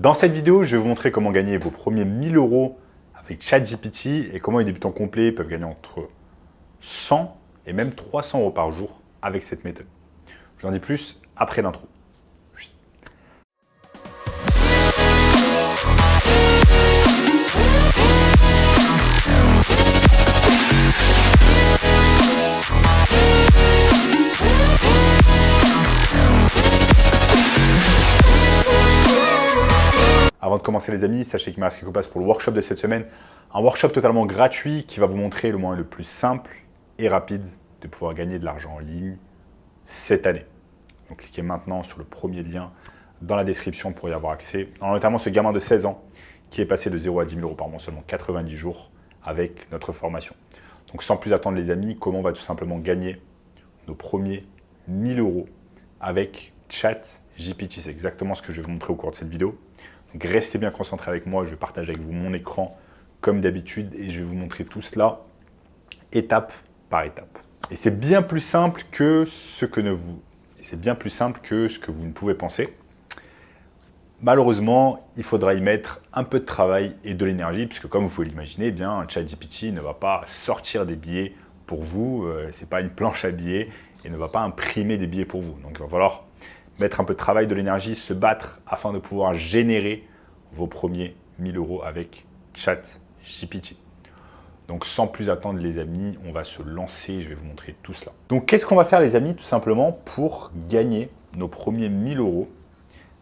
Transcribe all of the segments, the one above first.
Dans cette vidéo, je vais vous montrer comment gagner vos premiers 1000 € avec ChatGPT et comment les débutants complets peuvent gagner entre 100 et même 300 € par jour avec cette méthode. J'en dis plus après l'intro. Avant de commencer les amis, sachez qu'il me reste quelques places pour le workshop de cette semaine. Un workshop totalement gratuit qui va vous montrer le moyen le plus simple et rapide de pouvoir gagner de l'argent en ligne cette année. Donc cliquez maintenant sur le premier lien dans la description pour y avoir accès. Alors, notamment ce gamin de 16 ans qui est passé de 0 à 10 000 € par mois en seulement 90 jours avec notre formation. Donc sans plus attendre les amis, comment on va tout simplement gagner nos premiers 1000 € avec ChatGPT. C'est exactement ce que je vais vous montrer au cours de cette vidéo. Donc restez bien concentrés avec moi, je vais partager avec vous mon écran comme d'habitude et je vais vous montrer tout cela étape par étape. Et c'est bien plus simple que ce que vous ne pouvez penser. Malheureusement, il faudra y mettre un peu de travail et de l'énergie, puisque comme vous pouvez l'imaginer, eh bien ChatGPT ne va pas sortir des billets pour vous, ce n'est pas une planche à billets et ne va pas imprimer des billets pour vous. Donc il va falloir mettre un peu de travail, de l'énergie, se battre afin de pouvoir générer vos premiers 1000 € avec ChatGPT. Donc sans plus attendre les amis, on va se lancer, je vais vous montrer tout cela. Donc qu'est-ce qu'on va faire les amis tout simplement pour gagner nos premiers 1000 €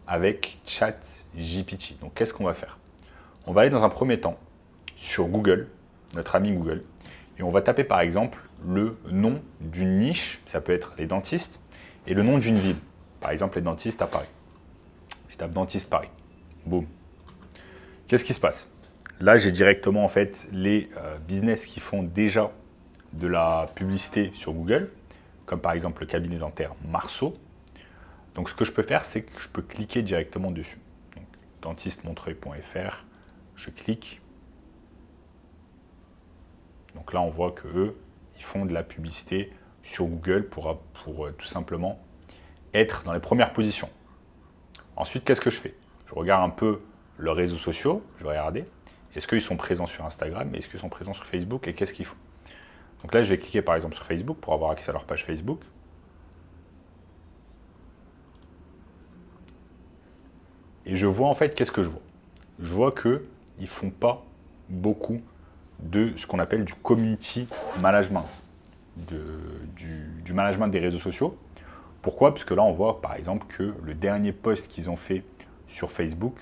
avec ChatGPT. Donc qu'est-ce qu'on va faire? On va aller dans un premier temps sur Google, notre ami Google, et on va taper par exemple le nom d'une niche, ça peut être les dentistes, et le nom d'une ville. Par exemple, les dentistes à Paris. Je tape dentiste Paris. Boum. Qu'est-ce qui se passe? Là, j'ai directement en fait les business qui font déjà de la publicité sur Google, comme par exemple le cabinet dentaire Marceau. Donc, ce que je peux faire, c'est que je peux cliquer directement dessus. Donc, dentistes-montreuil.fr, je clique. Donc là, on voit qu'eux, ils font de la publicité sur Google pour tout simplement être dans les premières positions. Ensuite, qu'est-ce que je fais? Je regarde un peu leurs réseaux sociaux, je vais regarder. Est-ce qu'ils sont présents sur Instagram? Est-ce qu'ils sont présents sur Facebook? Et qu'est-ce qu'ils font? Donc là, je vais cliquer par exemple sur Facebook pour avoir accès à leur page Facebook. Et je vois en fait, qu'est-ce que je vois? Je vois qu'ils ne font pas beaucoup de ce qu'on appelle du community management, du management des réseaux sociaux. Pourquoi? Parce que là, on voit par exemple que le dernier post qu'ils ont fait sur Facebook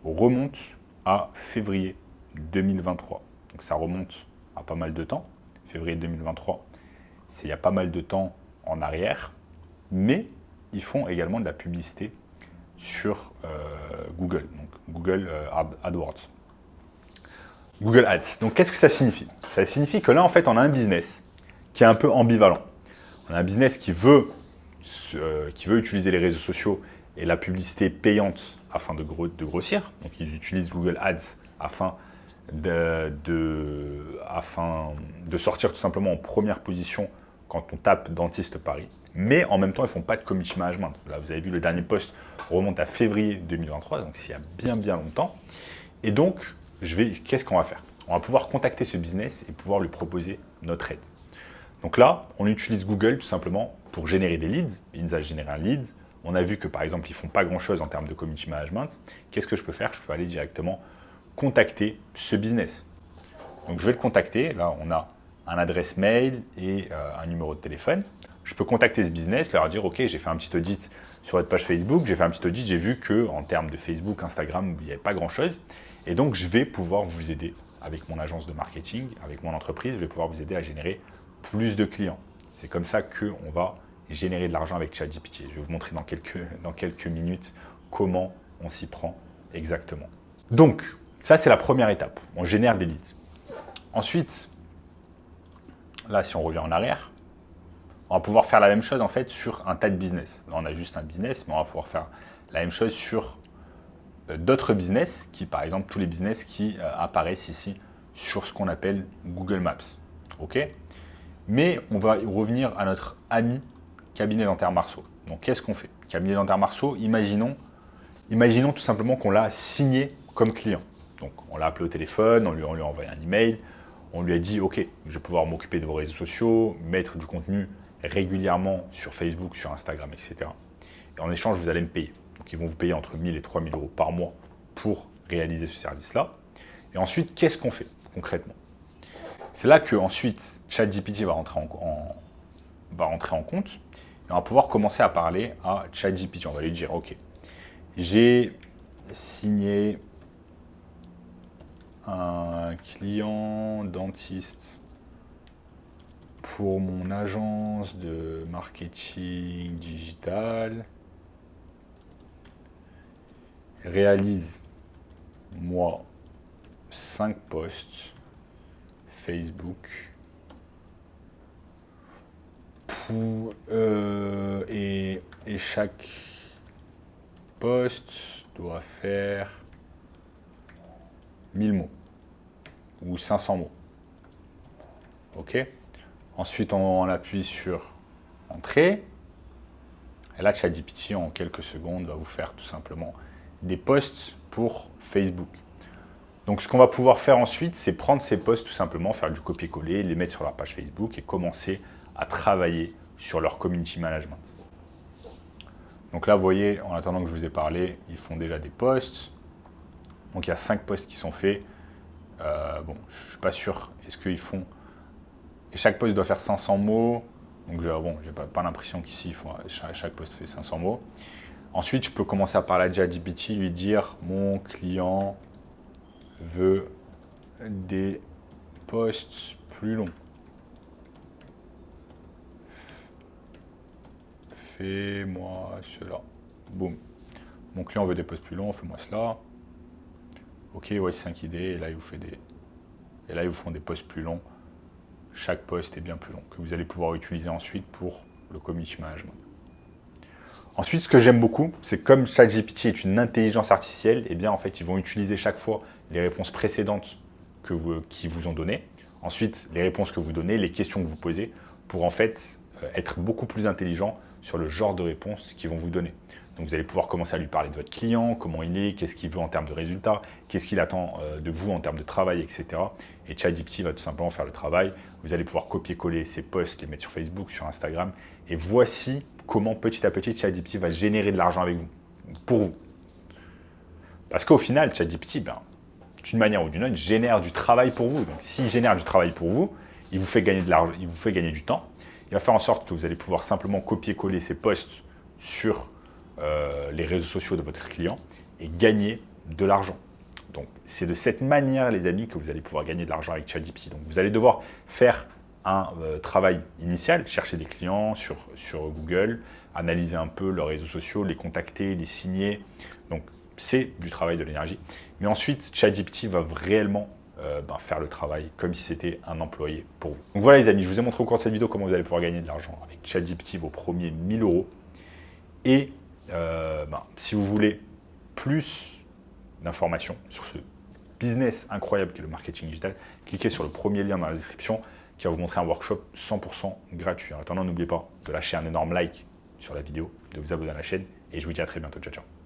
remonte à février 2023. Donc ça remonte à pas mal de temps. Février 2023, c'est il y a pas mal de temps en arrière. Mais ils font également de la publicité sur Google, donc Google AdWords. Google Ads. Donc qu'est-ce que ça signifie? Ça signifie que là, en fait, on a un business qui est un peu ambivalent. On a un business qui veut utiliser les réseaux sociaux et la publicité payante afin de grossir. Donc, ils utilisent Google Ads afin de sortir tout simplement en première position quand on tape dentiste Paris. Mais en même temps, ils ne font pas de community management. Là, vous avez vu, le dernier post remonte à février 2023, donc c'est il y a bien longtemps. Et donc, qu'est-ce qu'on va faire? On va pouvoir contacter ce business et pouvoir lui proposer notre aide. Donc là, on utilise Google tout simplement pour générer des leads. Il nous a généré un lead. On a vu que par exemple, ils ne font pas grand-chose en termes de community management. Qu'est-ce que je peux faire? Je peux aller directement contacter ce business. Donc je vais le contacter. Là, on a un adresse mail et un numéro de téléphone. Je peux contacter ce business, leur dire « Ok, j'ai fait un petit audit sur votre page Facebook. J'ai fait un petit audit, j'ai vu qu'en termes de Facebook, Instagram, il n'y avait pas grand-chose. Et donc, je vais pouvoir vous aider avec mon agence de marketing, avec mon entreprise. Je vais pouvoir vous aider à générer plus de clients. » C'est comme ça qu'on va générer de l'argent avec ChatGPT. Je vais vous montrer dans quelques minutes comment on s'y prend exactement. Donc, ça, c'est la première étape. On génère des leads. Ensuite, là, si on revient en arrière, on va pouvoir faire la même chose en fait sur un tas de business. Là, on a juste un business, mais on va pouvoir faire la même chose sur d'autres business, par exemple tous les business qui apparaissent ici sur ce qu'on appelle Google Maps. OK? Mais on va revenir à notre ami cabinet dentaire Marceau. Donc qu'est-ce qu'on fait? Cabinet dentaire Marceau, imaginons, Imaginons tout simplement qu'on l'a signé comme client. Donc, on l'a appelé au téléphone, on lui a envoyé un email, on lui a dit « Ok, je vais pouvoir m'occuper de vos réseaux sociaux, mettre du contenu régulièrement sur Facebook, sur Instagram, etc. Et en échange, vous allez me payer. » Donc, ils vont vous payer entre 1 000 et 3 000 euros par mois pour réaliser ce service-là. Et ensuite, qu'est-ce qu'on fait concrètement? C'est là que ensuite ChatGPT va rentrer en compte. Et on va pouvoir commencer à parler à ChatGPT. On va lui dire « Ok, j'ai signé un client dentiste pour mon agence de marketing digital. Réalise-moi 5 posts Facebook et chaque post doit faire 1000 mots ou 500 mots. OK. Ensuite, on appuie sur Entrée. Et là, ChatGPT, en quelques secondes, va vous faire tout simplement des posts pour Facebook. Donc, ce qu'on va pouvoir faire ensuite, c'est prendre ces posts tout simplement, faire du copier-coller, les mettre sur leur page Facebook et commencer à travailler sur leur community management. Donc là, vous voyez, en attendant que je vous ai parlé, ils font déjà des posts. Donc, il y a 5 posts qui sont faits. Bon, je ne suis pas sûr. Est-ce qu'ils font... Et chaque post doit faire 500 mots. Donc, bon, je n'ai pas l'impression qu'ici, chaque post fait 500 mots. Ensuite, je peux commencer à parler à ChatGPT, lui dire « Mon client veut des posts plus longs. Fais-moi cela. » Boum. Mon client veut des posts plus longs, fais-moi cela. Ok, voici 5 idées. Et là, ils vous font des posts plus longs. Chaque post est bien plus long, que vous allez pouvoir utiliser ensuite pour le community management. Ensuite, ce que j'aime beaucoup, c'est comme ChatGPT est une intelligence artificielle, et bien en fait, ils vont utiliser chaque fois les réponses précédentes qu'ils vous ont données. Ensuite, les réponses que vous donnez, les questions que vous posez, pour en fait être beaucoup plus intelligent sur le genre de réponses qu'ils vont vous donner. Donc, vous allez pouvoir commencer à lui parler de votre client, comment il est, qu'est-ce qu'il veut en termes de résultats, qu'est-ce qu'il attend de vous en termes de travail, etc. Et ChatGPT va tout simplement faire le travail. Vous allez pouvoir copier-coller ces posts, les mettre sur Facebook, sur Instagram. Et voici comment petit à petit ChatGPT va générer de l'argent avec vous, pour vous. Parce qu'au final, ChatGPT, d'une manière ou d'une autre, génère du travail pour vous. Donc, s'il génère du travail pour vous, il vous fait gagner de l'argent, il vous fait gagner du temps. Il va faire en sorte que vous allez pouvoir simplement copier-coller ces posts sur les réseaux sociaux de votre client et gagner de l'argent. Donc, c'est de cette manière, les amis, que vous allez pouvoir gagner de l'argent avec ChatGPT. Donc, vous allez devoir faire un travail initial, chercher des clients sur Google, analyser un peu leurs réseaux sociaux, les contacter, les signer. Donc, c'est du travail, de l'énergie. Mais ensuite, ChatGPT va réellement faire le travail comme si c'était un employé pour vous. Donc voilà les amis, je vous ai montré au cours de cette vidéo comment vous allez pouvoir gagner de l'argent avec ChatGPT, vos premiers 1000 euros. Et si vous voulez plus d'informations sur ce business incroyable qu'est le marketing digital, cliquez sur le premier lien dans la description qui va vous montrer un workshop 100% gratuit. En attendant, n'oubliez pas de lâcher un énorme like sur la vidéo, de vous abonner à la chaîne et je vous dis à très bientôt. Ciao, ciao.